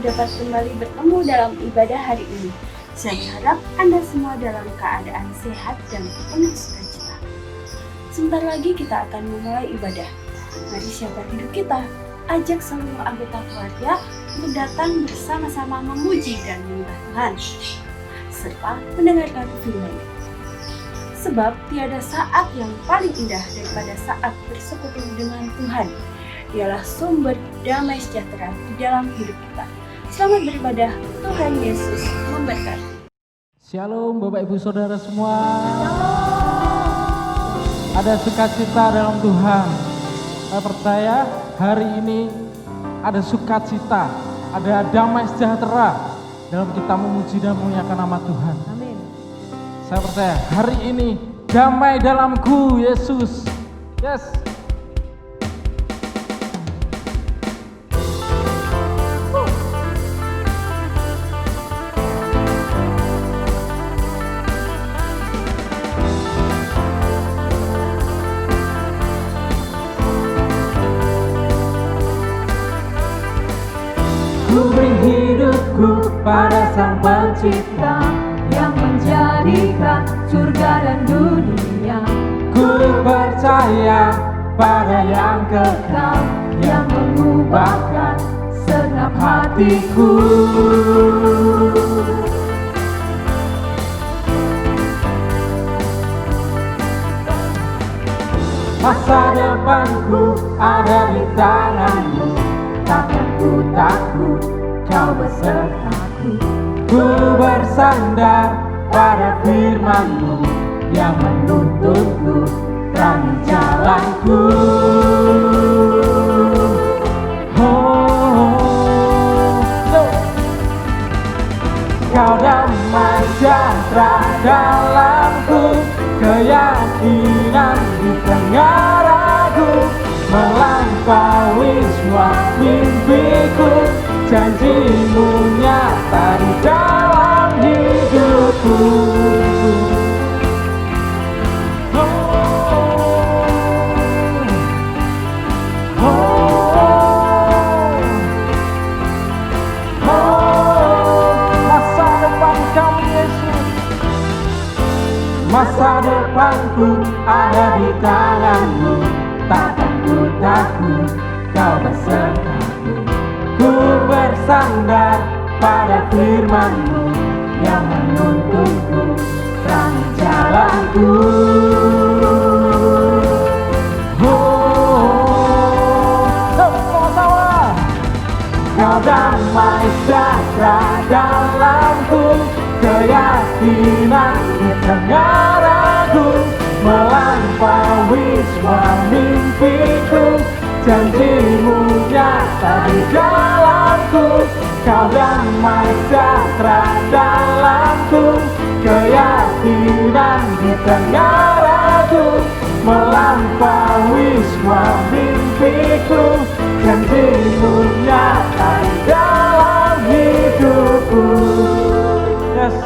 dapat kembali bertemu dalam ibadah hari ini. Saya berharap Anda semua dalam keadaan sehat dan penuh sukacita. Sebentar lagi kita akan memulai ibadah. Mari siapkan hidup kita. Ajak seluruh anggota keluarga untuk datang bersama-sama memuji dan menyembah Tuhan, serta mendengarkan firman. Sebab tiada saat yang paling indah daripada saat bersekutu dengan Tuhan. Dialah sumber damai sejahtera di dalam hidup kita. Selamat beribadah, Tuhan Yesus memberkati. Shalom Bapak Ibu Saudara semua. Ada sukacita dalam Tuhan. Saya percaya hari ini ada sukacita, ada damai sejahtera dalam kita memuji dan memuliakan nama Tuhan. Amin. Saya percaya hari ini damai dalamku Yesus. Yes. Ku beri hidupku pada Sang Pencipta yang menjadikan surga dan dunia. Ku percaya pada yang Kekal yang mengubahkan segenap hatiku. masa depanku ada di tanganmu. Takkan ku takut, kau besertaku. Ku bersandar pada firman-Mu Yang menuntunku terangi jalanku. Kau damai sejahtera dalamku, keyakinan di tengah ragu, melampaui semua mimpiku, janji-Mu nyata di dalam hidupku. Masa depanku ada di tangan-Mu, takkan ku takut, Kau besertaku. Ku bersandar pada firman-Mu yang menuntunku terangi jalanku. Kau damai sejahtera dalamku, keyakinan di tengah ragu, melampaui semua mimpiku, janji-Mu nyata di dalamku. Kau damai sejahtera dalamku, keyakinan di tengah ragu, melampaui semua mimpiku, janji-Mu nyata di dalam hidupku. Yes.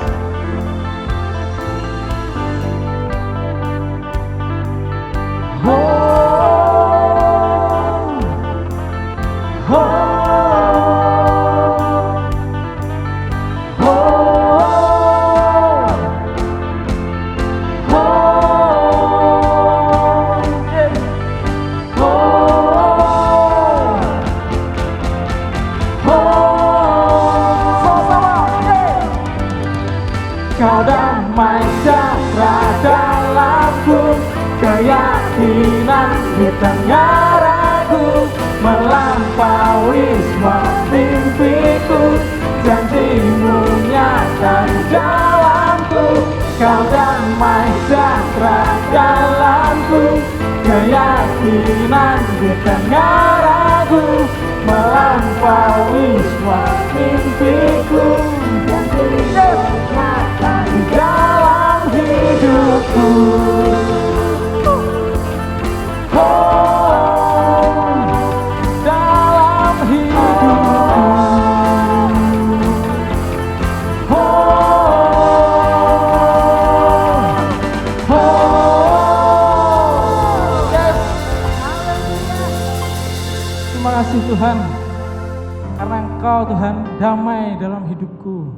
Kau damai sejahtera dalamku, keyakinan di tengah ragu, melampaui semua mimpiku, janji-Mu nyata di dalamku. Kau damai sejahtera dalamku, keyakinan di tengah ragu, melampaui semua mimpiku, janji-Mu nyata di dalam hidupku. Dalam hidupku. Yes. Terima kasih Tuhan, karena Engkau Tuhan damai dalam hidupku.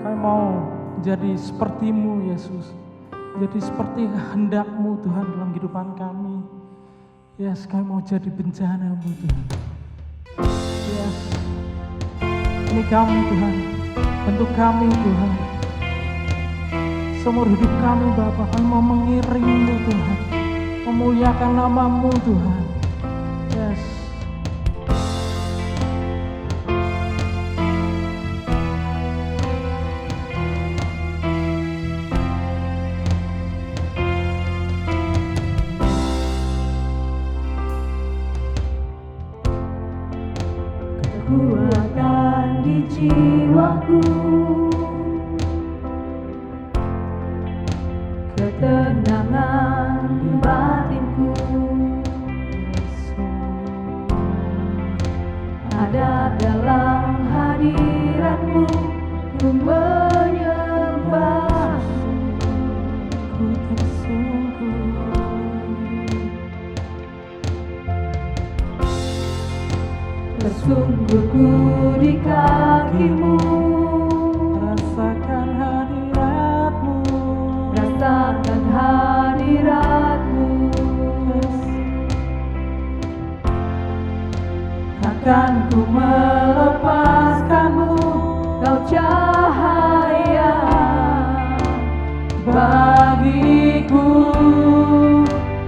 Kami mau menjadi seperti-Mu Yesus, jadi seperti kehendak-Mu Tuhan dalam kehidupan kami. Yes, kami mau jadi bencana-Mu Tuhan. Yes, ini kami Tuhan, bentuk kami Tuhan. Seumur hidup kami Bapa, kami mau mengiring-Mu Tuhan, memuliakan nama-Mu Tuhan. Yes. Kekuatan di jiwaku, ketenangan di batinku, ada dalam hadirat-Mu, ku menyembah-Mu. Ku tersungkur, tersungkurku di kaki-Mu, rasakan hadirat-Mu, rasakan hadirat-Mu. takkan ku melepaskan-Mu, Kau cahaya bagiku,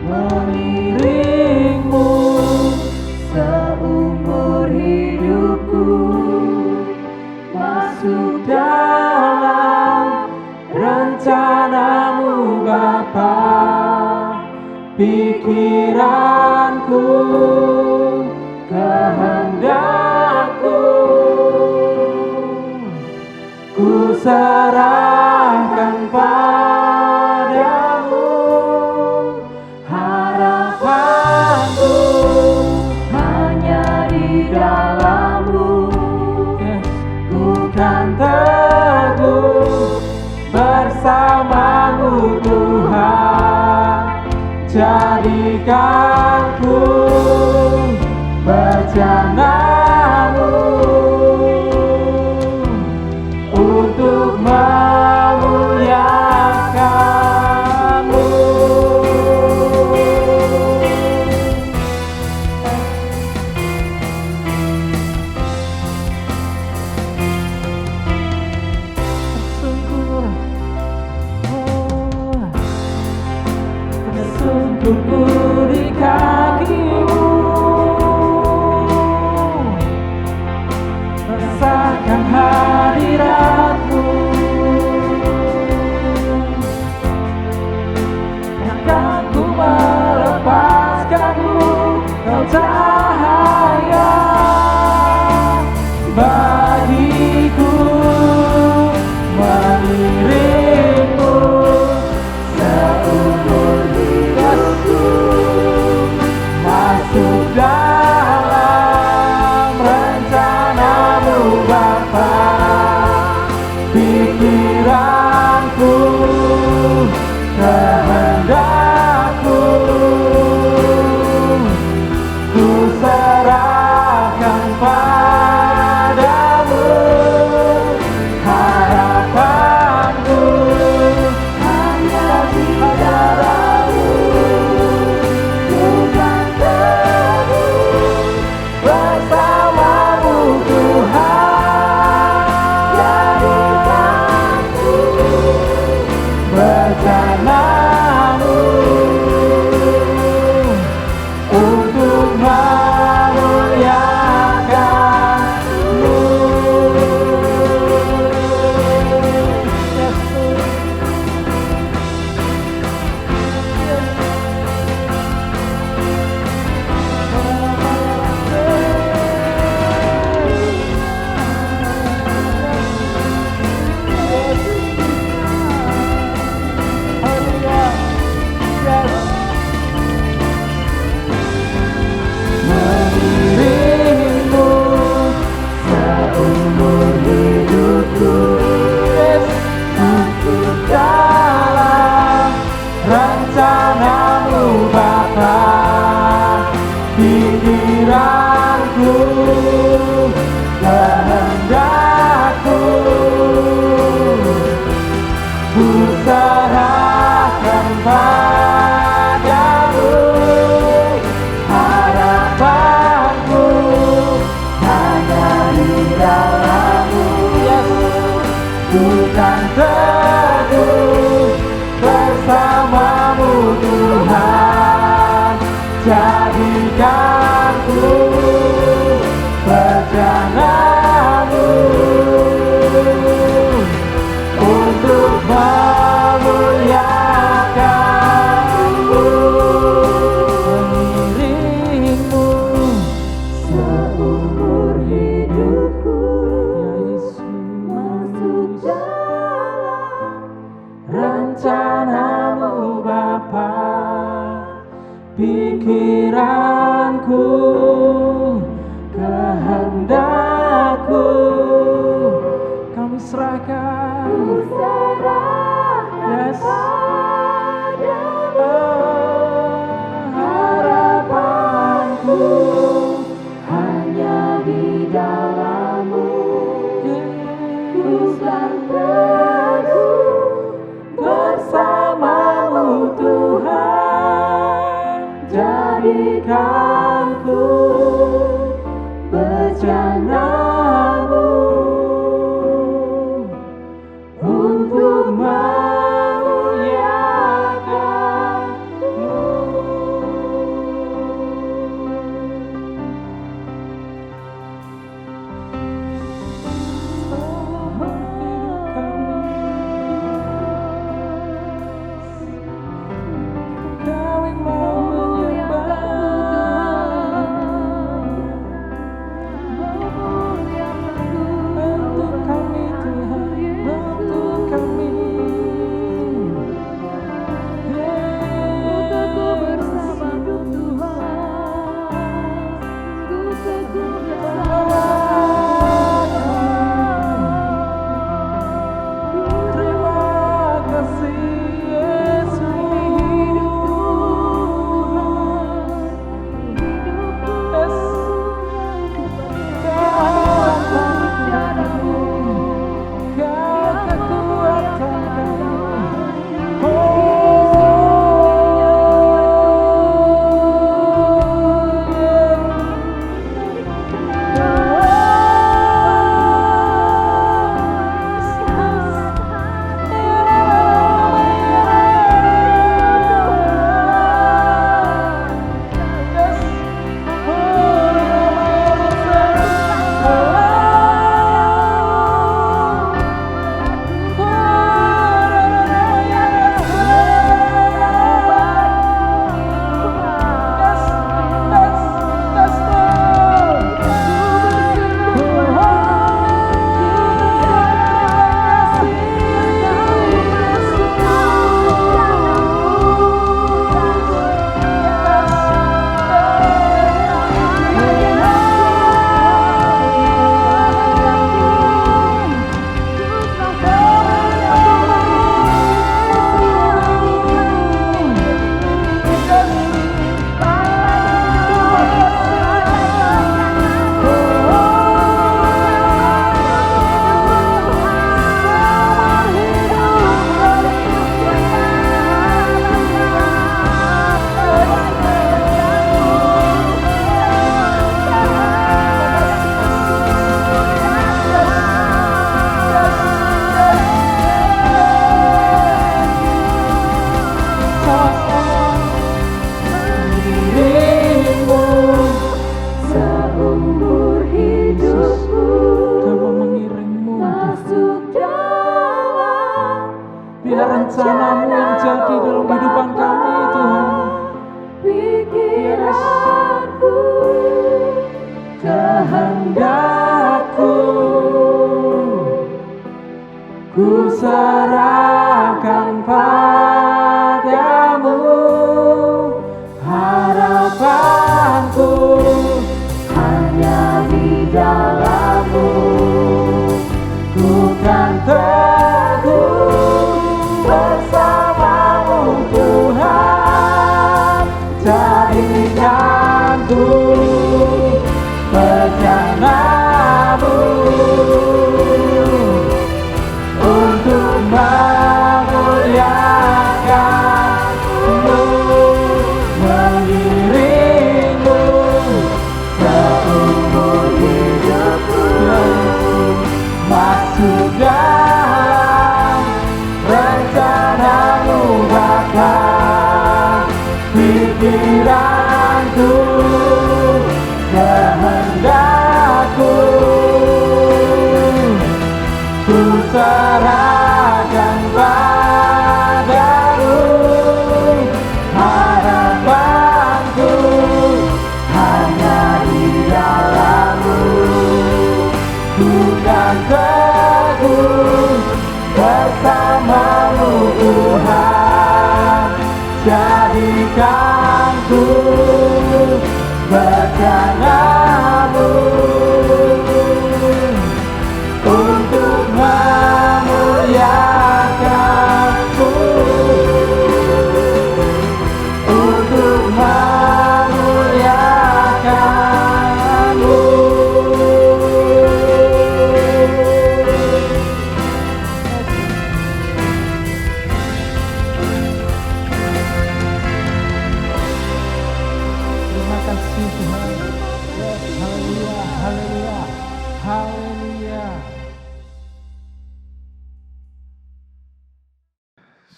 mengiring-Mu seumur hidupku, masuk dalam rencana-Mu Bapa. Pikiranku, kehendak-Ku, ku serahkan padamu. Harapanku hanya di dalam-Mu. yes, Ku kan teguh bersama-Mu Tuhan. Jadikanku bencana-Mu untuk memuliakan-Mu. Tersungkur, oh, tersungkurku di kaki-Mu, rasakan hadirat-Mu, pikiranku, kehendakku, kami serahkan. Yes. Harapanku hanya di dalam-Mu. Ku teguh bersama-Mu Tuhan, jadikanku bejana-Mu untuk memuliakan-Mu. Kami mau untuk kami Tuhan, untuk kami. Terima kasih Yesus. seumur hidupku. Kami mengiringmu Masuk dalam biar rencana-Mu yang jadi dalam kehidupan kami Tuhan. pikiranku, Kehendakku ku serahkan padamu, harapanku hanya di dalam-Mu. ku kan teguh bersama-Mu Tuhan, jadikanku bejana-Mu untuk memuliakan-Mu, mengiringmu seumur hidupku. Masuk dalam rencana-Mu Bapa, pikiranku, kehendakku ku serahkan padamu, harapanku hanya di dalam-Mu. Ku kan teguh bersama-Mu Tuhan, jadikanku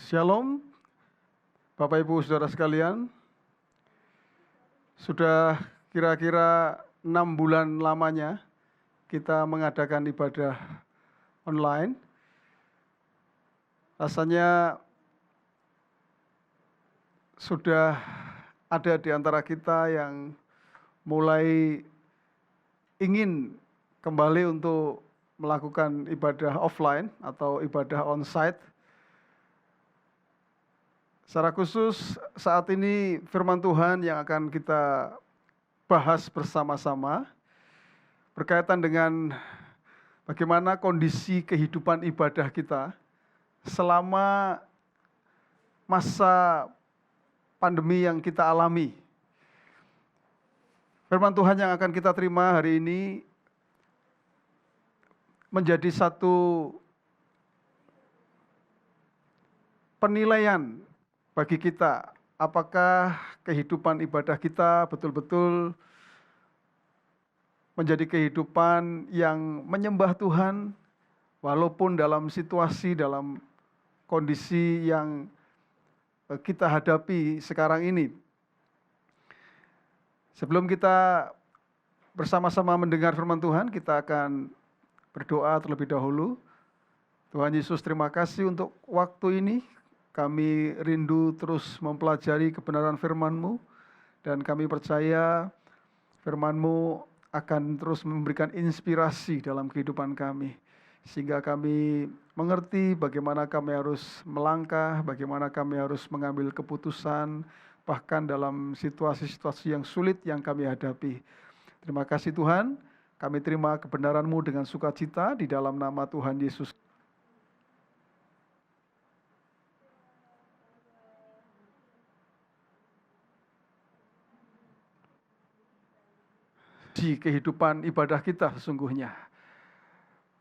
Shalom, Bapak Ibu Saudara sekalian. Sudah kira-kira 6 bulan lamanya kita mengadakan ibadah online. Rasanya sudah ada di antara kita yang mulai ingin kembali untuk melakukan ibadah offline atau ibadah onsite. Secara khusus saat ini firman Tuhan yang akan kita bahas bersama-sama berkaitan dengan bagaimana kondisi kehidupan ibadah kita selama masa pandemi yang kita alami. Firman Tuhan yang akan kita terima hari ini menjadi satu penilaian bagi kita, apakah kehidupan ibadah kita betul-betul menjadi kehidupan yang menyembah Tuhan, walaupun dalam situasi, dalam kondisi yang kita hadapi sekarang ini. Sebelum kita bersama-sama mendengar firman Tuhan, kita akan berdoa terlebih dahulu. Tuhan Yesus, terima kasih untuk waktu ini. Kami rindu terus mempelajari kebenaran firman-Mu, dan kami percaya firman-Mu akan terus memberikan inspirasi dalam kehidupan kami, sehingga kami mengerti bagaimana kami harus melangkah, bagaimana kami harus mengambil keputusan, bahkan dalam situasi-situasi yang sulit yang kami hadapi. Terima kasih Tuhan, kami terima kebenaran-Mu dengan sukacita di dalam nama Tuhan Yesus. Di kehidupan ibadah kita sesungguhnya.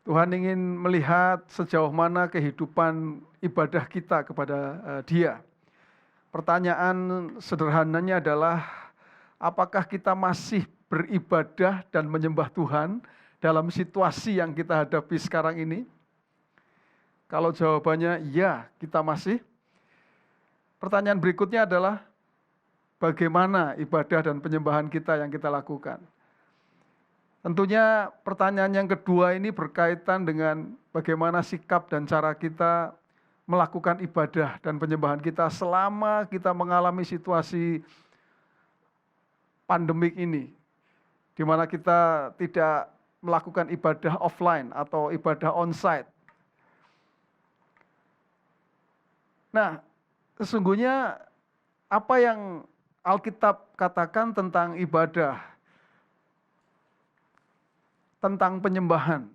Tuhan ingin melihat sejauh mana kehidupan ibadah kita kepada Dia. Pertanyaan sederhananya adalah, apakah kita masih beribadah dan menyembah Tuhan dalam situasi yang kita hadapi sekarang ini? Kalau jawabannya ya, kita masih. Pertanyaan berikutnya adalah, bagaimana ibadah dan penyembahan kita yang kita lakukan? Tentunya pertanyaan yang kedua ini berkaitan dengan bagaimana sikap dan cara kita melakukan ibadah dan penyembahan kita selama kita mengalami situasi pandemik ini, di mana kita tidak melakukan ibadah offline atau ibadah onsite. Nah, sesungguhnya apa yang Alkitab katakan tentang ibadah, tentang penyembahan?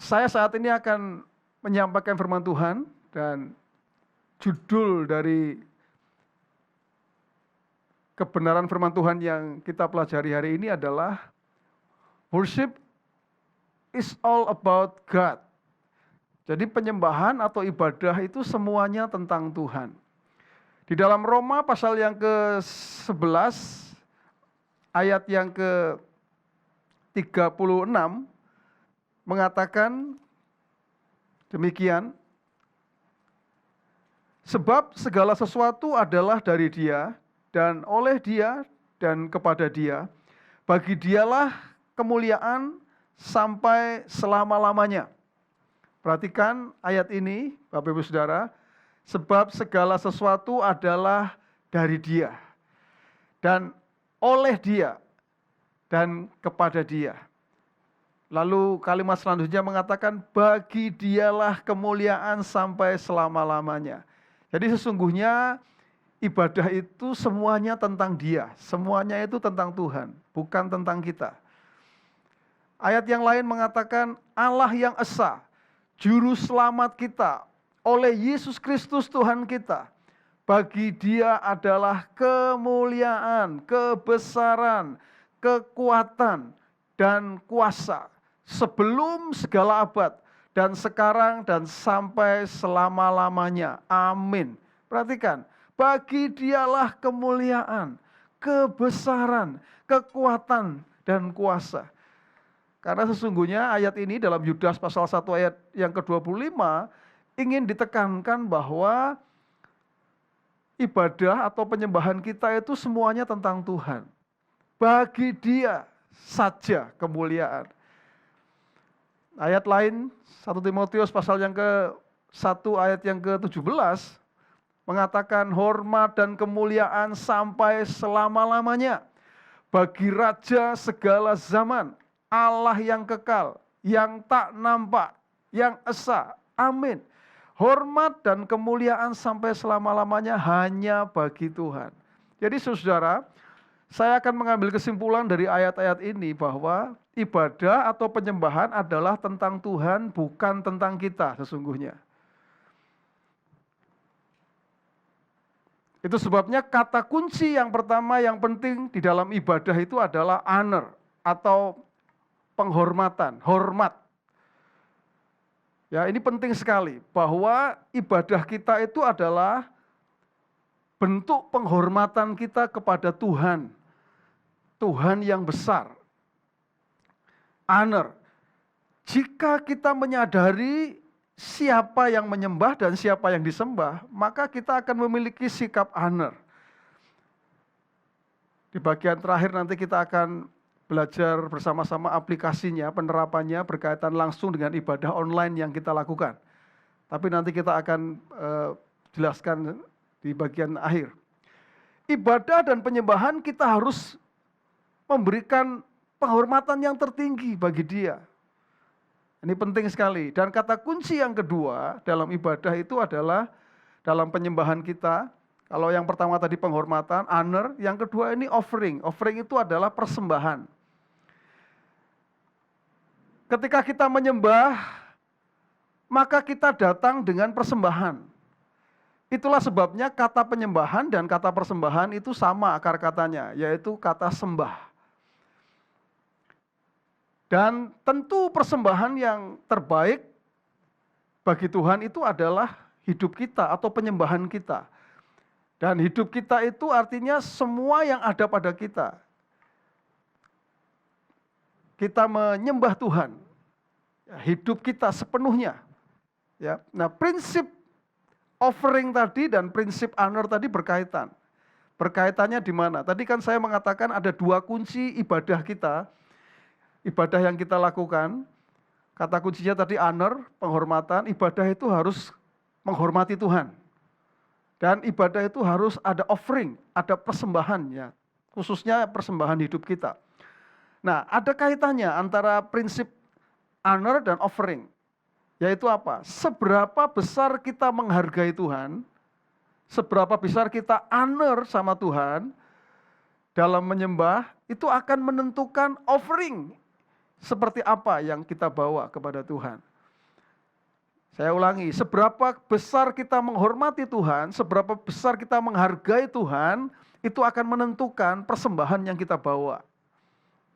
Saya saat ini akan menyampaikan firman Tuhan, dan judul dari kebenaran firman Tuhan yang kita pelajari hari ini adalah Worship is all about God. Jadi penyembahan atau ibadah itu semuanya tentang Tuhan. Di dalam Roma pasal yang ke-11 ayat yang ke-36 mengatakan demikian, sebab segala sesuatu adalah dari Dia, dan oleh Dia, dan kepada Dia. Bagi Dialah kemuliaan sampai selama-lamanya. Perhatikan ayat ini, Bapak Ibu Saudara, sebab segala sesuatu adalah dari Dia, dan oleh Dia, dan kepada Dia. Lalu kalimat selanjutnya mengatakan, bagi Dialah kemuliaan sampai selama-lamanya. Jadi sesungguhnya ibadah itu semuanya tentang Dia, semuanya itu tentang Tuhan, bukan tentang kita. Ayat yang lain mengatakan, Allah yang esa, juru selamat kita, oleh Yesus Kristus Tuhan kita. Bagi Dia adalah kemuliaan, kebesaran, kekuatan, dan kuasa sebelum segala abad, dan sekarang, dan sampai selama-lamanya. Amin. Perhatikan, bagi Dialah kemuliaan, kebesaran, kekuatan, dan kuasa. Karena sesungguhnya ayat ini dalam Yudas pasal 1 ayat yang ke-25 ingin ditekankan bahwa ibadah atau penyembahan kita itu semuanya tentang Tuhan. Bagi Dia saja kemuliaan. Ayat lain 1 Timotius pasal yang ke-1 ayat yang ke-17 mengatakan hormat dan kemuliaan sampai selama-lamanya bagi Raja segala zaman, Allah yang kekal, yang tak nampak, yang esa. Amin. Hormat dan kemuliaan sampai selama-lamanya hanya bagi Tuhan. Jadi saudara, saya akan mengambil kesimpulan dari ayat-ayat ini bahwa ibadah atau penyembahan adalah tentang Tuhan, bukan tentang kita sesungguhnya. Itu sebabnya kata kunci yang pertama yang penting di dalam ibadah itu adalah honor atau penghormatan, hormat. Ya, ini penting sekali bahwa ibadah kita itu adalah bentuk penghormatan kita kepada Tuhan. Tuhan yang besar. Honor. Jika kita menyadari siapa yang menyembah dan siapa yang disembah, maka kita akan memiliki sikap honor. Di bagian terakhir nanti kita akan belajar bersama-sama aplikasinya, penerapannya berkaitan langsung dengan ibadah online yang kita lakukan. Tapi nanti kita akan jelaskan di bagian akhir. Ibadah dan penyembahan kita harus memberikan penghormatan yang tertinggi bagi Dia. Ini penting sekali. Dan kata kunci yang kedua dalam ibadah itu adalah dalam penyembahan kita. Kalau yang pertama tadi penghormatan, honor. Yang kedua ini offering. Offering itu adalah persembahan. Ketika kita menyembah, maka kita datang dengan persembahan. Itulah sebabnya kata penyembahan dan kata persembahan itu sama akar katanya, yaitu kata sembah. Dan tentu persembahan yang terbaik bagi Tuhan itu adalah hidup kita atau penyembahan kita. Dan hidup kita itu artinya semua yang ada pada kita. Kita menyembah Tuhan. Hidup kita sepenuhnya. Ya. Nah, prinsip offering tadi dan prinsip honor tadi berkaitan. Berkaitannya di mana? Tadi kan saya mengatakan ada dua kunci ibadah kita. Ibadah yang kita lakukan, kata kuncinya tadi honor, penghormatan, ibadah itu harus menghormati Tuhan. Dan ibadah itu harus ada offering, ada persembahannya, khususnya persembahan hidup kita. Nah, ada kaitannya antara prinsip honor dan offering, yaitu apa? Seberapa besar kita menghargai Tuhan, seberapa besar kita honor sama Tuhan, dalam menyembah, itu akan menentukan offering, seperti apa yang kita bawa kepada Tuhan. Saya ulangi, seberapa besar kita menghormati Tuhan, seberapa besar kita menghargai Tuhan, itu akan menentukan persembahan yang kita bawa.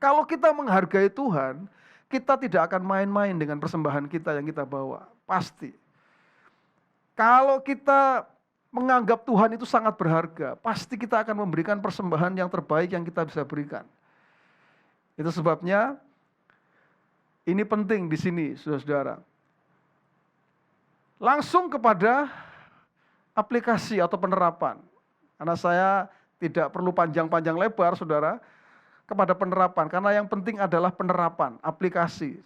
Kalau kita menghargai Tuhan, kita tidak akan main-main dengan persembahan kita yang kita bawa. Pasti. Kalau kita menganggap Tuhan itu sangat berharga, pasti kita akan memberikan persembahan yang terbaik yang kita bisa berikan. Itu sebabnya, ini penting di sini, saudara-saudara. Langsung kepada aplikasi atau penerapan. Karena saya tidak perlu panjang-panjang lebar, saudara, kepada penerapan. Karena yang penting adalah penerapan, aplikasi.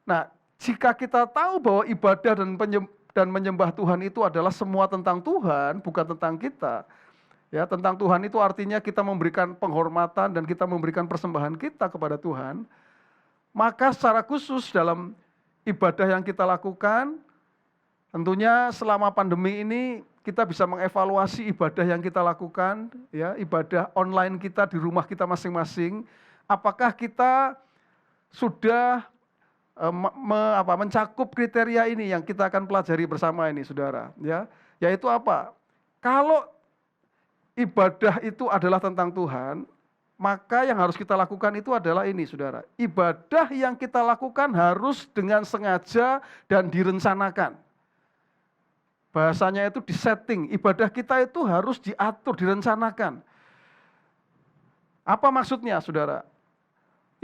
Nah, jika kita tahu bahwa ibadah dan menyembah Tuhan itu adalah semua tentang Tuhan, bukan tentang kita. Ya, tentang Tuhan itu artinya kita memberikan penghormatan dan kita memberikan persembahan kita kepada Tuhan. Maka secara khusus dalam ibadah yang kita lakukan, tentunya selama pandemi ini kita bisa mengevaluasi ibadah yang kita lakukan, ya, ibadah online kita di rumah kita masing-masing. Apakah kita sudah mencakup kriteria ini yang kita akan pelajari bersama ini, saudara, ya, yaitu apa? Kalau ibadah itu adalah tentang Tuhan, maka yang harus kita lakukan itu adalah ini, saudara. Ibadah yang kita lakukan harus dengan sengaja dan direncanakan. Bahasanya itu disetting. Ibadah kita itu harus diatur, direncanakan. Apa maksudnya, saudara?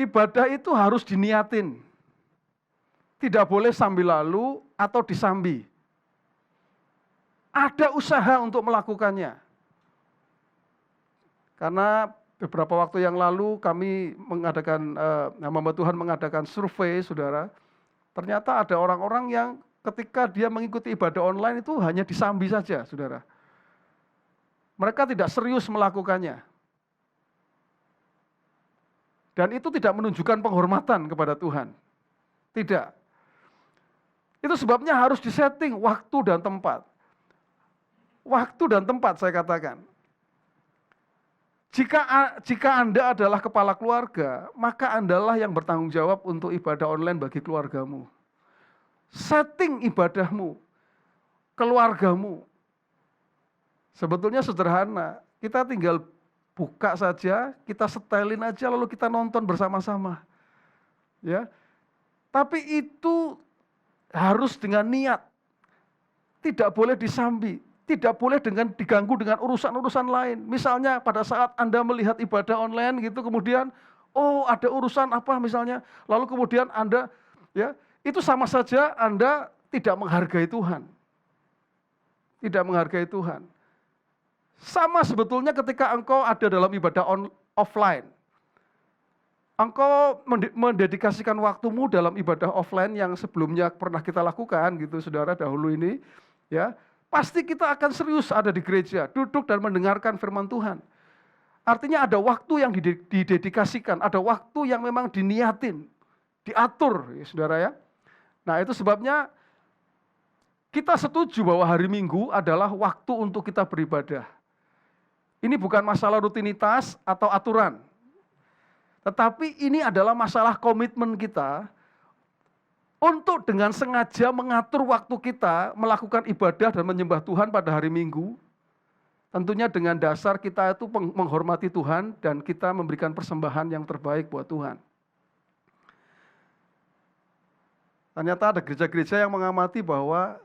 ibadah itu harus diniatin. Tidak boleh sambil lalu atau disambi. Ada usaha untuk melakukannya. Karena beberapa waktu yang lalu kami mengadakan, hamba Tuhan mengadakan survei, saudara. Ternyata ada orang-orang yang ketika dia mengikuti ibadah online itu hanya disambi saja, saudara. Mereka tidak serius melakukannya. Dan itu tidak menunjukkan penghormatan kepada Tuhan. Tidak. Itu sebabnya harus disetting waktu dan tempat. Waktu dan tempat saya katakan. Jika Anda adalah kepala keluarga, maka Andalah yang bertanggung jawab untuk ibadah online bagi keluargamu. Setting ibadahmu, keluargamu. Sebetulnya sederhana, kita tinggal buka saja, kita setelin aja, lalu kita nonton bersama-sama. Ya, tapi itu harus dengan niat, tidak boleh disambi, tidak boleh diganggu dengan urusan-urusan lain. Misalnya pada saat Anda melihat ibadah online gitu, kemudian oh ada urusan apa misalnya, lalu kemudian Anda ya itu sama saja Anda tidak menghargai Tuhan, tidak menghargai Tuhan. Sama sebetulnya ketika engkau ada dalam ibadah offline. Engkau mendedikasikan waktumu dalam ibadah offline yang sebelumnya pernah kita lakukan gitu saudara dahulu ini. Ya, pasti kita akan serius ada di gereja, duduk dan mendengarkan firman Tuhan. Artinya ada waktu yang didedikasikan, ada waktu yang memang diniatin, diatur ya saudara ya. Nah itu sebabnya kita setuju bahwa hari Minggu adalah waktu untuk kita beribadah. Ini bukan masalah rutinitas atau aturan. Tetapi ini adalah masalah komitmen kita untuk dengan sengaja mengatur waktu kita melakukan ibadah dan menyembah Tuhan pada hari Minggu. Tentunya dengan dasar kita itu menghormati Tuhan dan kita memberikan persembahan yang terbaik buat Tuhan. Ternyata ada gereja-gereja yang mengamati bahwa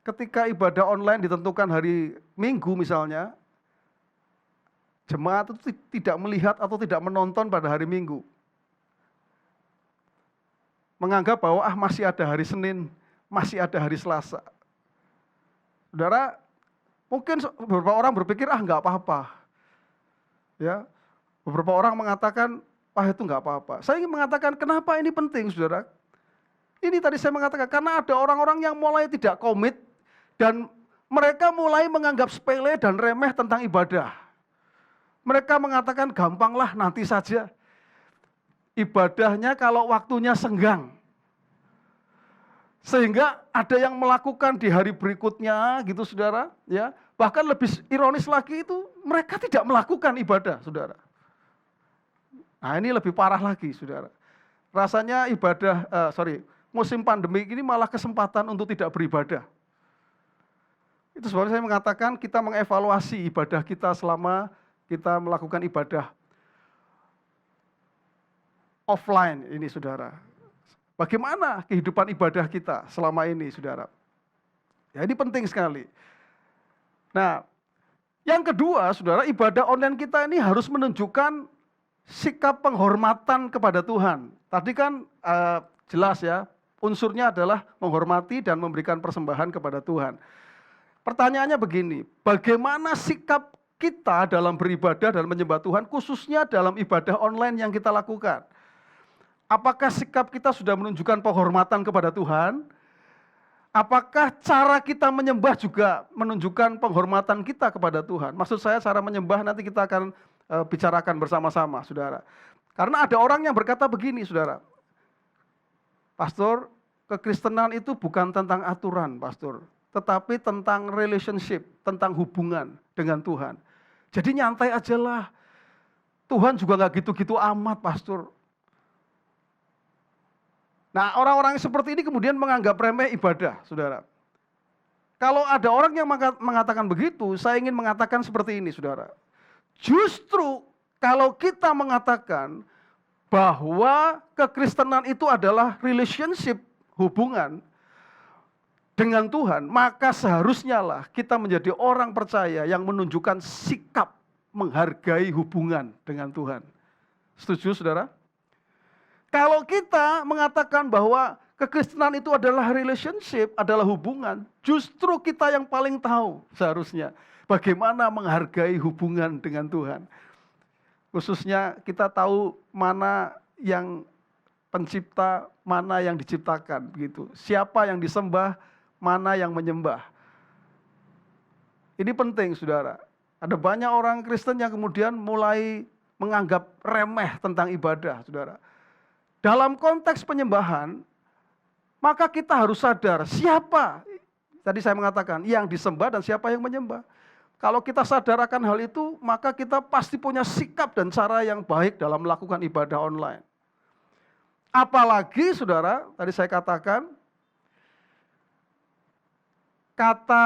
ketika ibadah online ditentukan hari Minggu misalnya, jemaat itu tidak melihat atau tidak menonton pada hari Minggu. Menganggap bahwa masih ada hari Senin, masih ada hari Selasa. Saudara, mungkin beberapa orang berpikir nggak apa-apa. Ya, beberapa orang mengatakan itu nggak apa-apa. Saya ingin mengatakan kenapa ini penting, saudara. Ini tadi saya mengatakan karena ada orang-orang yang mulai tidak komit dan mereka mulai menganggap sepele dan remeh tentang ibadah. Mereka mengatakan gampanglah nanti saja. Ibadahnya kalau waktunya senggang. Sehingga ada yang melakukan di hari berikutnya gitu saudara. Ya, bahkan lebih ironis lagi itu mereka tidak melakukan ibadah saudara. Nah ini lebih parah lagi saudara. Rasanya musim pandemi ini malah kesempatan untuk tidak beribadah. Itu sebabnya saya mengatakan kita mengevaluasi ibadah kita selama kita melakukan ibadah offline ini saudara. Bagaimana kehidupan ibadah kita selama ini saudara. Ya ini penting sekali. Nah yang kedua saudara, ibadah online kita ini harus menunjukkan sikap penghormatan kepada Tuhan. Tadi kan jelas ya, unsurnya adalah menghormati dan memberikan persembahan kepada Tuhan. Pertanyaannya begini, bagaimana sikap kita dalam beribadah dan menyembah Tuhan, khususnya dalam ibadah online yang kita lakukan? Apakah sikap kita sudah menunjukkan penghormatan kepada Tuhan? Apakah cara kita menyembah juga menunjukkan penghormatan kita kepada Tuhan? Maksud saya cara menyembah nanti kita akan bicarakan bersama-sama, saudara. Karena ada orang yang berkata begini, saudara. Pastor, kekristenan itu bukan tentang aturan, pastor. Tetapi tentang relationship, tentang hubungan dengan Tuhan. Jadi nyantai aja lah. Tuhan juga gak gitu-gitu amat, pastor. Nah, orang-orang seperti ini kemudian menganggap remeh ibadah, saudara. Kalau ada orang yang mengatakan begitu, saya ingin mengatakan seperti ini, saudara. Justru kalau kita mengatakan bahwa kekristenan itu adalah relationship, hubungan dengan Tuhan, maka seharusnya lah kita menjadi orang percaya yang menunjukkan sikap menghargai hubungan dengan Tuhan. Setuju, saudara? Kalau kita mengatakan bahwa kekristenan itu adalah relationship, adalah hubungan, justru kita yang paling tahu seharusnya bagaimana menghargai hubungan dengan Tuhan. Khususnya kita tahu mana yang pencipta, mana yang diciptakan, begitu. Siapa yang disembah, mana yang menyembah. Ini penting, saudara. Ada banyak orang Kristen yang kemudian mulai menganggap remeh tentang ibadah, saudara. Dalam konteks penyembahan, maka kita harus sadar siapa, tadi saya mengatakan, yang disembah dan siapa yang menyembah. Kalau kita sadar akan hal itu, maka kita pasti punya sikap dan cara yang baik dalam melakukan ibadah online. Apalagi, saudara, tadi saya katakan, kata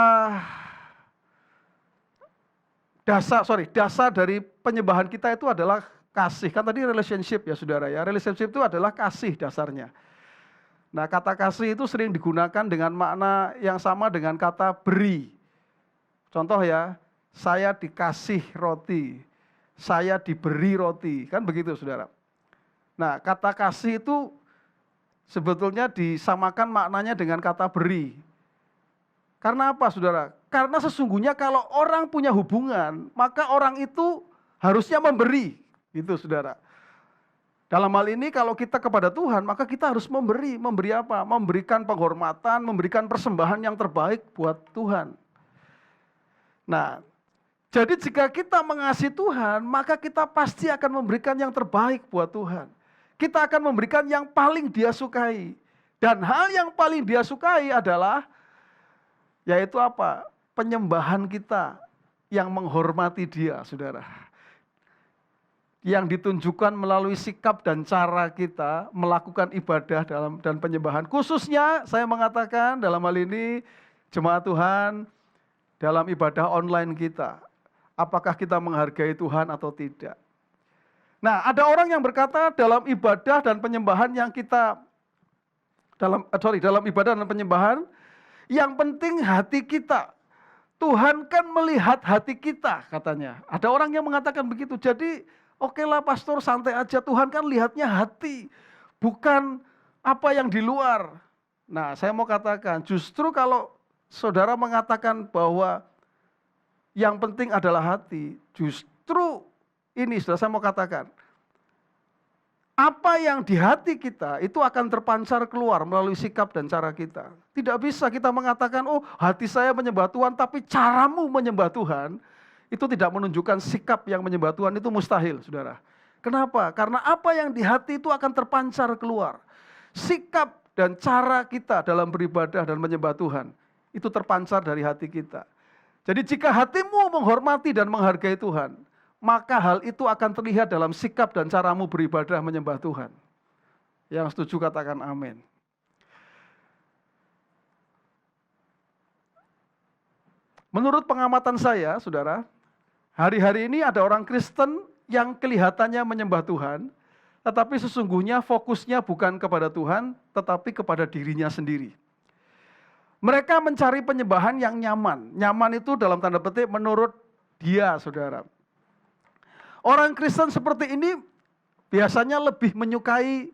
dasar dari penyembahan kita itu adalah kasih. Kan tadi relationship ya, saudara ya. Relationship itu adalah kasih dasarnya. Nah, kata kasih itu sering digunakan dengan makna yang sama dengan kata beri. Contoh ya, saya dikasih roti, saya diberi roti, kan begitu, saudara. Nah, kata kasih itu sebetulnya disamakan maknanya dengan kata beri. Karena apa, saudara? Karena sesungguhnya kalau orang punya hubungan, maka orang itu harusnya memberi, gitu, saudara. Dalam hal ini kalau kita kepada Tuhan, maka kita harus memberi. Memberi apa? Memberikan penghormatan, memberikan persembahan yang terbaik buat Tuhan. Nah, jadi jika kita mengasihi Tuhan, maka kita pasti akan memberikan yang terbaik buat Tuhan. Kita akan memberikan yang paling Dia sukai. Dan hal yang paling Dia sukai adalah, yaitu apa? Penyembahan kita yang menghormati Dia, saudara. Yang ditunjukkan melalui sikap dan cara kita melakukan ibadah dan penyembahan. Khususnya saya mengatakan dalam hal ini, jemaat Tuhan, dalam ibadah online kita, apakah kita menghargai Tuhan atau tidak? Nah, ada orang yang berkata dalam ibadah dan penyembahan yang kita dalam ibadah dan penyembahan, yang penting hati kita. Tuhan kan melihat hati kita, katanya. Ada orang yang mengatakan begitu. Jadi, oke lah pastor, santai aja. Tuhan kan lihatnya hati, bukan apa yang di luar. Nah, saya mau katakan, justru kalau saudara mengatakan bahwa yang penting adalah hati, justru ini sudah saya mau katakan, apa yang di hati kita itu akan terpancar keluar melalui sikap dan cara kita. Tidak bisa kita mengatakan, oh hati saya menyembah Tuhan, tapi caramu menyembah Tuhan, itu tidak menunjukkan sikap yang menyembah Tuhan, itu mustahil, saudara. Kenapa? Karena apa yang di hati itu akan terpancar keluar. Sikap dan cara kita dalam beribadah dan menyembah Tuhan, itu terpancar dari hati kita. Jadi jika hatimu menghormati dan menghargai Tuhan, maka hal itu akan terlihat dalam sikap dan caramu beribadah menyembah Tuhan. Yang setuju katakan amin. Menurut pengamatan saya, saudara, hari-hari ini ada orang Kristen yang kelihatannya menyembah Tuhan, tetapi sesungguhnya fokusnya bukan kepada Tuhan, tetapi kepada dirinya sendiri. Mereka mencari penyembahan yang nyaman. Nyaman itu dalam tanda petik menurut dia, saudara. Orang Kristen seperti ini biasanya lebih menyukai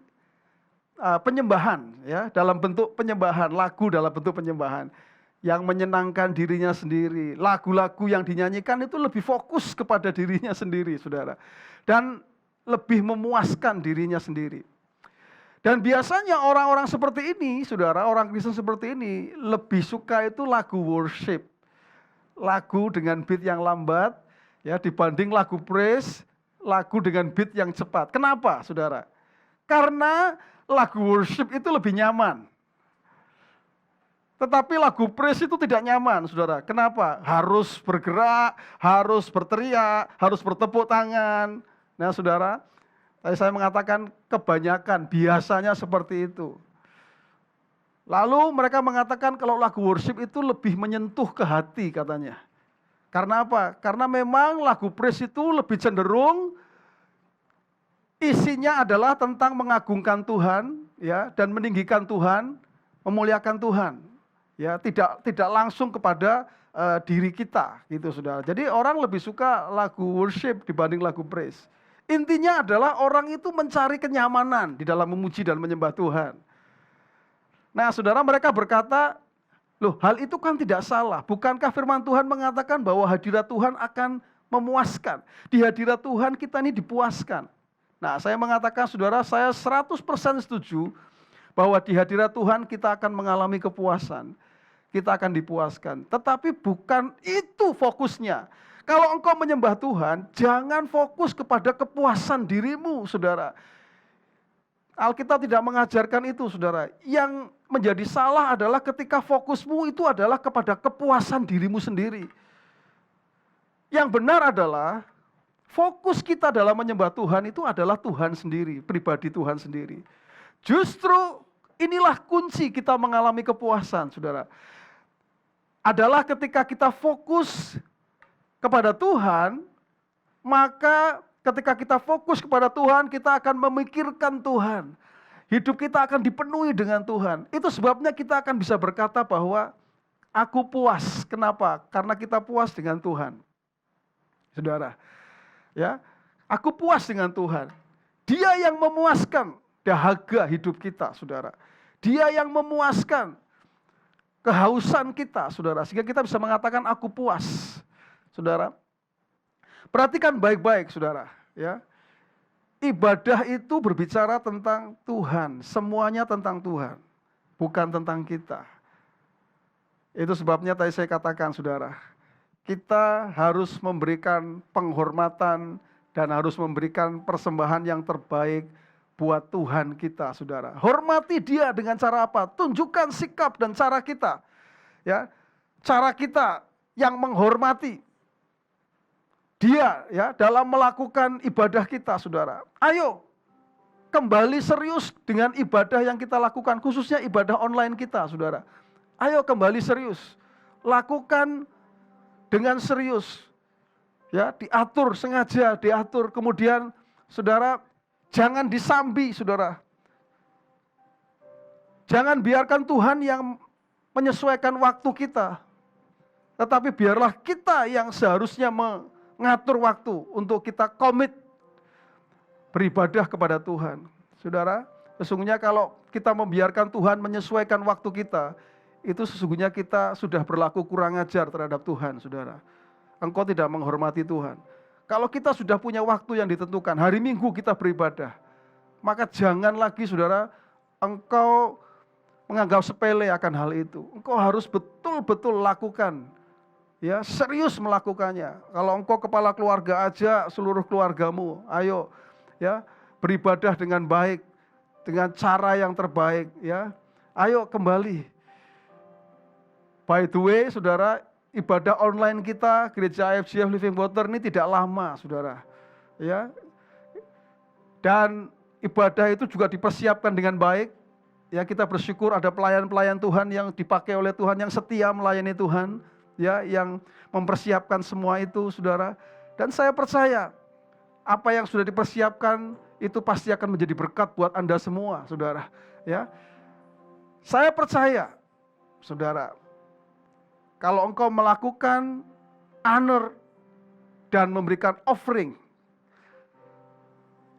penyembahan, ya, dalam bentuk penyembahan, lagu dalam bentuk penyembahan yang menyenangkan dirinya sendiri. Lagu-lagu yang dinyanyikan itu lebih fokus kepada dirinya sendiri, saudara, dan lebih memuaskan dirinya sendiri. Dan biasanya orang-orang seperti ini, saudara, orang Kristen seperti ini lebih suka itu lagu worship, lagu dengan beat yang lambat, ya, dibanding lagu praise, lagu dengan beat yang cepat. Kenapa, saudara? Karena lagu worship itu lebih nyaman. Tetapi lagu praise itu tidak nyaman, saudara. Kenapa? Harus bergerak, harus berteriak, harus bertepuk tangan. Nah, saudara, tadi saya mengatakan kebanyakan, biasanya seperti itu. Lalu mereka mengatakan kalau lagu worship itu lebih menyentuh ke hati, katanya. Karena apa? Karena memang lagu praise itu lebih cenderung isinya adalah tentang mengagungkan Tuhan, ya, dan meninggikan Tuhan, memuliakan Tuhan, ya, tidak langsung kepada diri kita, gitu, saudara. Jadi orang lebih suka lagu worship dibanding lagu praise. Intinya adalah orang itu mencari kenyamanan di dalam memuji dan menyembah Tuhan. Nah, saudara, mereka berkata, loh, hal itu kan tidak salah. Bukankah firman Tuhan mengatakan bahwa hadirat Tuhan akan memuaskan? Di hadirat Tuhan kita ini dipuaskan. Nah, saya mengatakan, saudara, saya 100% setuju bahwa di hadirat Tuhan kita akan mengalami kepuasan. Kita akan dipuaskan. Tetapi bukan itu fokusnya. Kalau engkau menyembah Tuhan, jangan fokus kepada kepuasan dirimu, saudara. Alkitab tidak mengajarkan itu, saudara. Yang menjadi salah adalah ketika fokusmu itu adalah kepada kepuasan dirimu sendiri. Yang benar adalah fokus kita dalam menyembah Tuhan itu adalah Tuhan sendiri, pribadi Tuhan sendiri. Justru inilah kunci kita mengalami kepuasan, saudara. Adalah ketika kita fokus kepada Tuhan, maka ketika kita fokus kepada Tuhan, kita akan memikirkan Tuhan. Hidup kita akan dipenuhi dengan Tuhan. Itu sebabnya kita akan bisa berkata bahwa aku puas. Kenapa? Karena kita puas dengan Tuhan. Saudara, ya, aku puas dengan Tuhan. Dia yang memuaskan dahaga hidup kita, saudara. Dia yang memuaskan kehausan kita, saudara. Sehingga kita bisa mengatakan aku puas. Saudara, perhatikan baik-baik, saudara. Ya, ibadah itu berbicara tentang Tuhan, semuanya tentang Tuhan, bukan tentang kita. Itu sebabnya tadi saya katakan, saudara, kita harus memberikan penghormatan dan harus memberikan persembahan yang terbaik buat Tuhan kita, saudara. Hormati Dia dengan cara apa? Tunjukkan sikap dan cara kita, ya, cara kita yang menghormati Dia, ya, dalam melakukan ibadah kita, saudara. Ayo kembali serius dengan ibadah yang kita lakukan, khususnya ibadah online kita, saudara. Ayo kembali serius, lakukan dengan serius, ya, diatur, sengaja diatur. Kemudian, saudara, jangan disambi, saudara. Jangan biarkan Tuhan yang menyesuaikan waktu kita, tetapi biarlah kita yang seharusnya mengatur waktu untuk kita komit beribadah kepada Tuhan. Saudara, sesungguhnya kalau kita membiarkan Tuhan menyesuaikan waktu kita, itu sesungguhnya kita sudah berlaku kurang ajar terhadap Tuhan, saudara. Engkau tidak menghormati Tuhan. Kalau kita sudah punya waktu yang ditentukan, hari Minggu kita beribadah, maka jangan lagi, saudara, engkau menganggap sepele akan hal itu. Engkau harus betul-betul lakukan. Ya, serius melakukannya. Kalau engkau kepala keluarga, aja seluruh keluargamu, ayo, ya, beribadah dengan baik, dengan cara yang terbaik, ya. Ayo kembali. By the way, saudara, ibadah online kita Gereja IFGF Living Water ini tidak lama, saudara. Ya. Dan ibadah itu juga dipersiapkan dengan baik. Ya, kita bersyukur ada pelayan-pelayan Tuhan yang dipakai oleh Tuhan, yang setia melayani Tuhan. Ya, yang mempersiapkan semua itu, saudara. Dan saya percaya apa yang sudah dipersiapkan itu pasti akan menjadi berkat buat Anda semua, saudara. Ya, saya percaya, saudara, kalau engkau melakukan honor dan memberikan offering,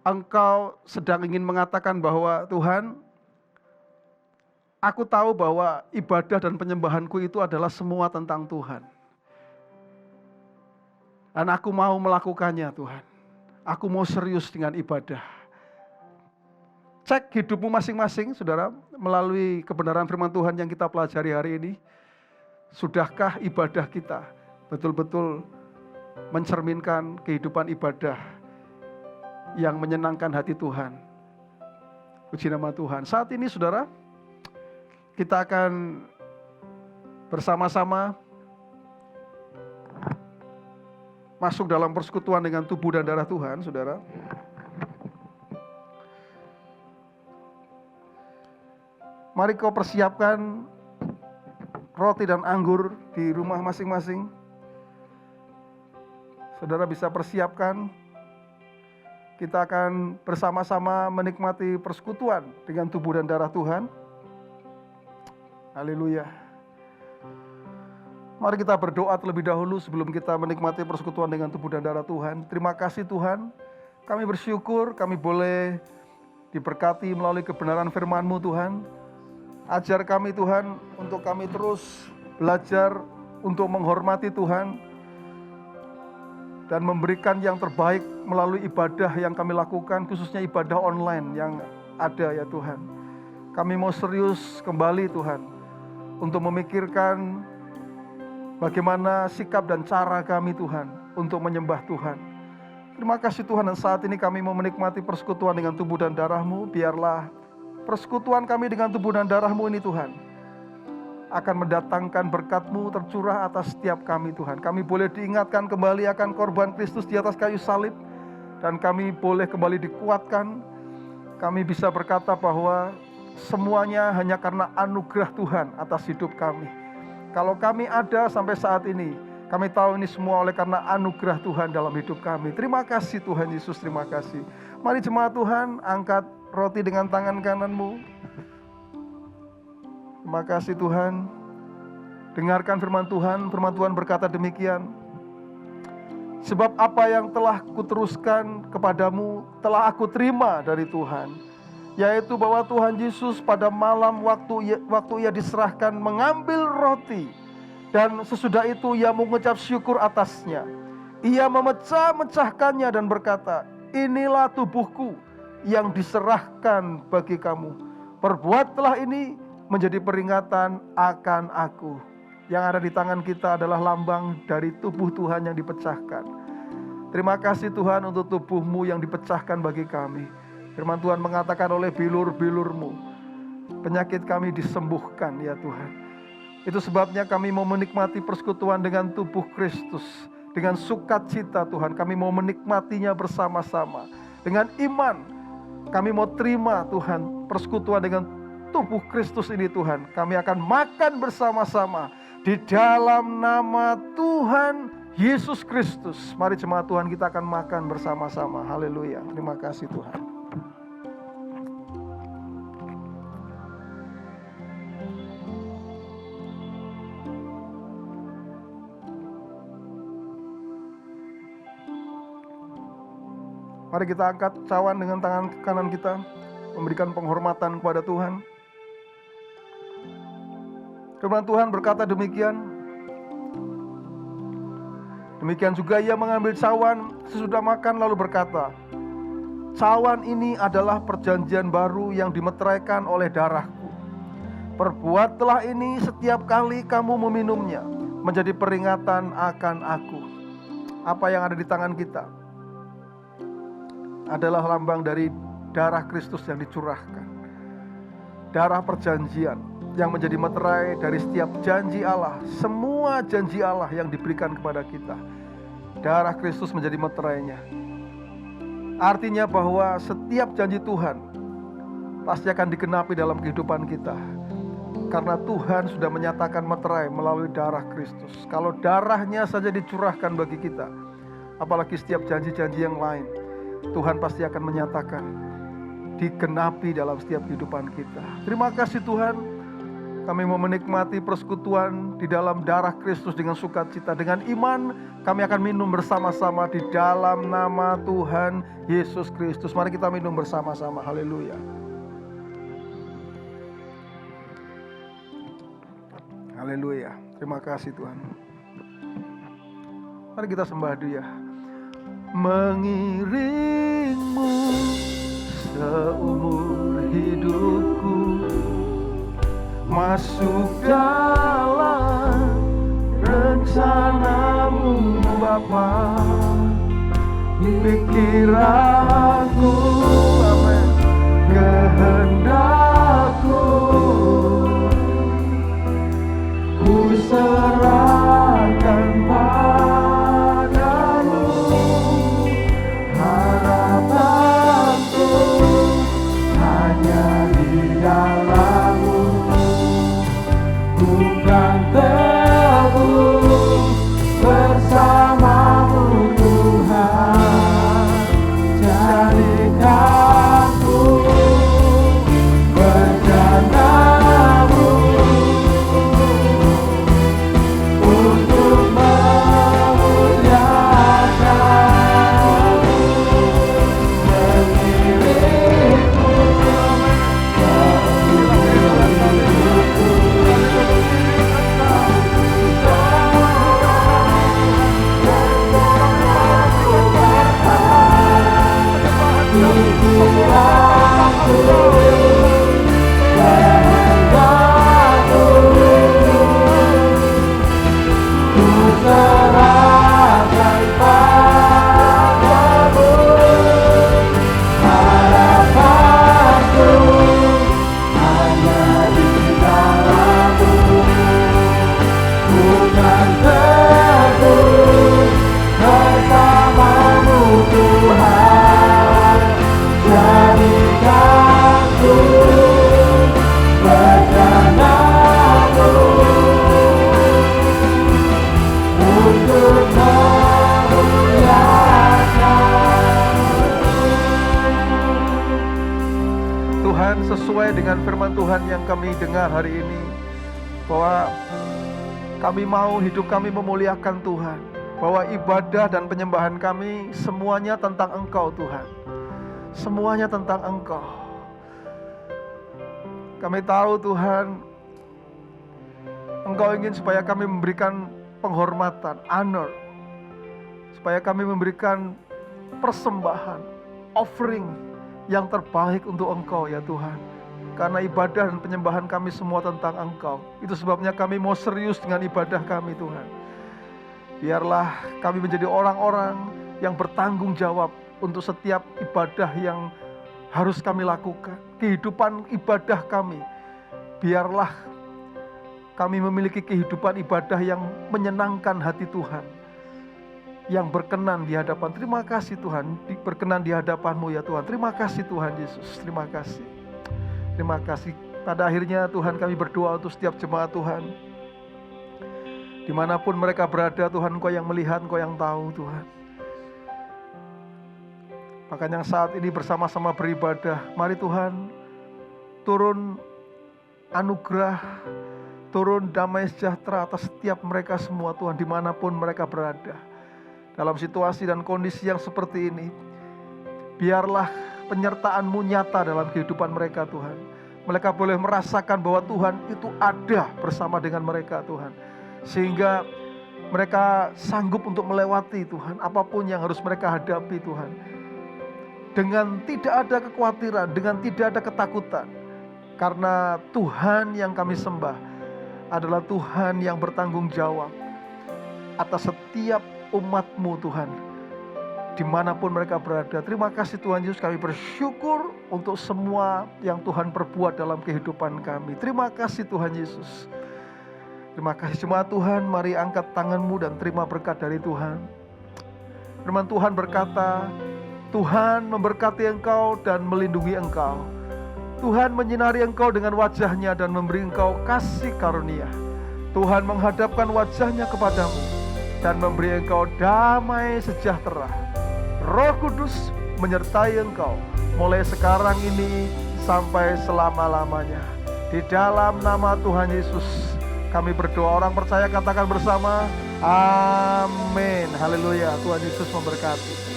engkau sedang ingin mengatakan bahwa Tuhan, aku tahu bahwa ibadah dan penyembahanku itu adalah semua tentang Tuhan. Dan aku mau melakukannya, Tuhan. Aku mau serius dengan ibadah. Cek hidupmu masing-masing, saudara, melalui kebenaran firman Tuhan yang kita pelajari hari ini. Sudahkah ibadah kita betul-betul mencerminkan kehidupan ibadah yang menyenangkan hati Tuhan? Puji nama Tuhan. Saat ini, saudara, kita akan bersama-sama masuk dalam persekutuan dengan tubuh dan darah Tuhan, saudara. Mari kau persiapkan roti dan anggur di rumah masing-masing. Saudara bisa persiapkan. Kita akan bersama-sama menikmati persekutuan dengan tubuh dan darah Tuhan. Haleluya. Mari kita berdoa terlebih dahulu sebelum kita menikmati persekutuan dengan tubuh dan darah Tuhan. Terima kasih Tuhan. Kami bersyukur kami boleh diberkati melalui kebenaran firman-Mu Tuhan. Ajar kami Tuhan untuk kami terus belajar untuk menghormati Tuhan dan memberikan yang terbaik melalui ibadah yang kami lakukan, khususnya ibadah online yang ada ya Tuhan. Kami mau serius kembali Tuhan untuk memikirkan bagaimana sikap dan cara kami Tuhan untuk menyembah Tuhan. Terima kasih Tuhan, dan saat ini kami mau menikmati persekutuan dengan tubuh dan darah-Mu. Biarlah persekutuan kami dengan tubuh dan darah-Mu ini Tuhan akan mendatangkan berkat-Mu tercurah atas setiap kami Tuhan. Kami boleh diingatkan kembali akan korban Kristus di atas kayu salib, dan kami boleh kembali dikuatkan. Kami bisa berkata bahwa semuanya hanya karena anugerah Tuhan atas hidup kami. Kalau kami ada sampai saat ini, kami tahu ini semua oleh karena anugerah Tuhan dalam hidup kami. Terima kasih Tuhan Yesus, terima kasih. Mari jemaat Tuhan, angkat roti dengan tangan kanan-Mu. Terima kasih Tuhan. Dengarkan firman Tuhan berkata demikian. Sebab apa yang telah kuteruskan kepadamu telah aku terima dari Tuhan, yaitu bahwa Tuhan Yesus pada malam waktu ia diserahkan mengambil roti, dan sesudah itu ia mengucap syukur atasnya. Ia memecah-mecahkannya dan berkata, inilah tubuhku yang diserahkan bagi kamu. Perbuatlah ini menjadi peringatan akan aku. Yang ada di tangan kita adalah lambang dari tubuh Tuhan yang dipecahkan. Terima kasih Tuhan untuk tubuh-Mu yang dipecahkan bagi kami. Firman Tuhan mengatakan oleh bilur-bilur-Mu penyakit kami disembuhkan ya Tuhan. Itu sebabnya kami mau menikmati persekutuan dengan tubuh Kristus. Dengan sukacita Tuhan, kami mau menikmatinya bersama-sama. Dengan iman, kami mau terima Tuhan persekutuan dengan tubuh Kristus ini Tuhan. Kami akan makan bersama-sama di dalam nama Tuhan Yesus Kristus. Mari jemaat Tuhan, kita akan makan bersama-sama. Haleluya. Terima kasih Tuhan. Mari kita angkat cawan dengan tangan kanan kita, memberikan penghormatan kepada Tuhan. Firman Tuhan berkata demikian. Demikian juga ia mengambil cawan sesudah makan lalu berkata, cawan ini adalah perjanjian baru yang dimeteraikan oleh darahku. Perbuatlah ini setiap kali kamu meminumnya, menjadi peringatan akan aku. Apa yang ada di tangan kita adalah lambang dari darah Kristus yang dicurahkan. Darah perjanjian yang menjadi meterai dari setiap janji Allah. Semua janji Allah yang diberikan kepada kita, darah Kristus menjadi meterainya. Artinya bahwa setiap janji Tuhan pasti akan digenapi dalam kehidupan kita, karena Tuhan sudah menyatakan meterai melalui darah Kristus. Kalau darahnya saja dicurahkan bagi kita, apalagi setiap janji-janji yang lain, Tuhan pasti akan menyatakan digenapi dalam setiap kehidupan kita. Terima kasih Tuhan. Kami mau menikmati persekutuan di dalam darah Kristus dengan sukacita. Dengan iman kami akan minum bersama-sama di dalam nama Tuhan Yesus Kristus. Mari kita minum bersama-sama. Haleluya. Haleluya. Terima kasih Tuhan. Mari kita sembah Dia. Mengiringmu seumur hidupku, masuk dalam rencana-Mu Bapa. Pikiranku, amen, kehendakku, ku serahkan padamu. Harapanku hanya di dalam-Mu. Ku kan teguh bersama-Mu Tuhan. Jadikan yang kami dengar hari ini, bahwa kami mau hidup kami memuliakan Tuhan, bahwa ibadah dan penyembahan kami semuanya tentang Engkau Tuhan, semuanya tentang Engkau. Kami tahu Tuhan, Engkau ingin supaya kami memberikan penghormatan, honor, supaya kami memberikan persembahan, offering yang terbaik untuk Engkau ya Tuhan. Karena ibadah dan penyembahan kami semua tentang Engkau. Itu sebabnya kami mau serius dengan ibadah kami Tuhan. Biarlah kami menjadi orang-orang yang bertanggung jawab untuk setiap ibadah yang harus kami lakukan. Kehidupan ibadah kami, biarlah kami memiliki kehidupan ibadah yang menyenangkan hati Tuhan, yang berkenan di hadapan. Terima kasih Tuhan, berkenan di hadapan-Mu ya Tuhan. Terima kasih Tuhan Yesus, terima kasih. Terima kasih. Pada akhirnya Tuhan, kami berdoa untuk setiap jemaat Tuhan, dimanapun mereka berada Tuhan, Engkau yang melihat, Engkau yang tahu Tuhan. Makanya saat ini bersama-sama beribadah, mari Tuhan turun anugerah, turun damai sejahtera atas setiap mereka semua Tuhan, dimanapun mereka berada. Dalam situasi dan kondisi yang seperti ini, biarlah penyertaan-Mu nyata dalam kehidupan mereka Tuhan. Mereka boleh merasakan bahwa Tuhan itu ada bersama dengan mereka Tuhan, sehingga mereka sanggup untuk melewati Tuhan apapun yang harus mereka hadapi Tuhan, dengan tidak ada kekhawatiran, dengan tidak ada ketakutan. Karena Tuhan yang kami sembah adalah Tuhan yang bertanggung jawab atas setiap umat-Mu Tuhan, dimanapun mereka berada. Terima kasih Tuhan Yesus, kami bersyukur untuk semua yang Tuhan perbuat dalam kehidupan kami. Terima kasih Tuhan Yesus. Terima kasih jemaat Tuhan, mari angkat tanganmu dan terima berkat dari Tuhan. Firman Tuhan berkata, Tuhan memberkati engkau dan melindungi engkau. Tuhan menyinari engkau dengan wajah-Nya dan memberi engkau kasih karunia. Tuhan menghadapkan wajah-Nya kepadamu dan memberi engkau damai sejahtera. Roh Kudus menyertai engkau mulai sekarang ini sampai selama-lamanya. Di dalam nama Tuhan Yesus kami berdoa. Orang percaya katakan bersama, amin. Haleluya. Tuhan Yesus memberkati.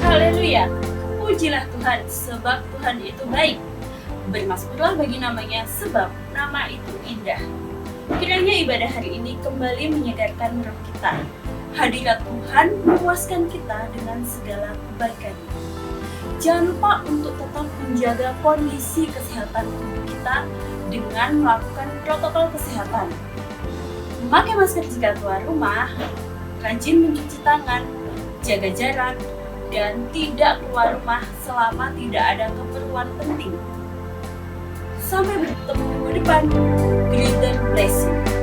Haleluya, pujilah Tuhan, sebab Tuhan itu baik. Bermasmurlah bagi namanya, sebab nama itu indah. Kiranya ibadah hari ini kembali menyegarkan roh kita. Hadirat Tuhan memuaskan kita dengan segala kebaikan-Nya. Jangan lupa untuk tetap menjaga kondisi kesehatan tubuh kita dengan melakukan protokol kesehatan. Memakai masker jika keluar rumah, rajin mencuci tangan, jaga jarak, dan tidak keluar rumah selama tidak ada keperluan penting. Sampai bertemu minggu depan. God bless you.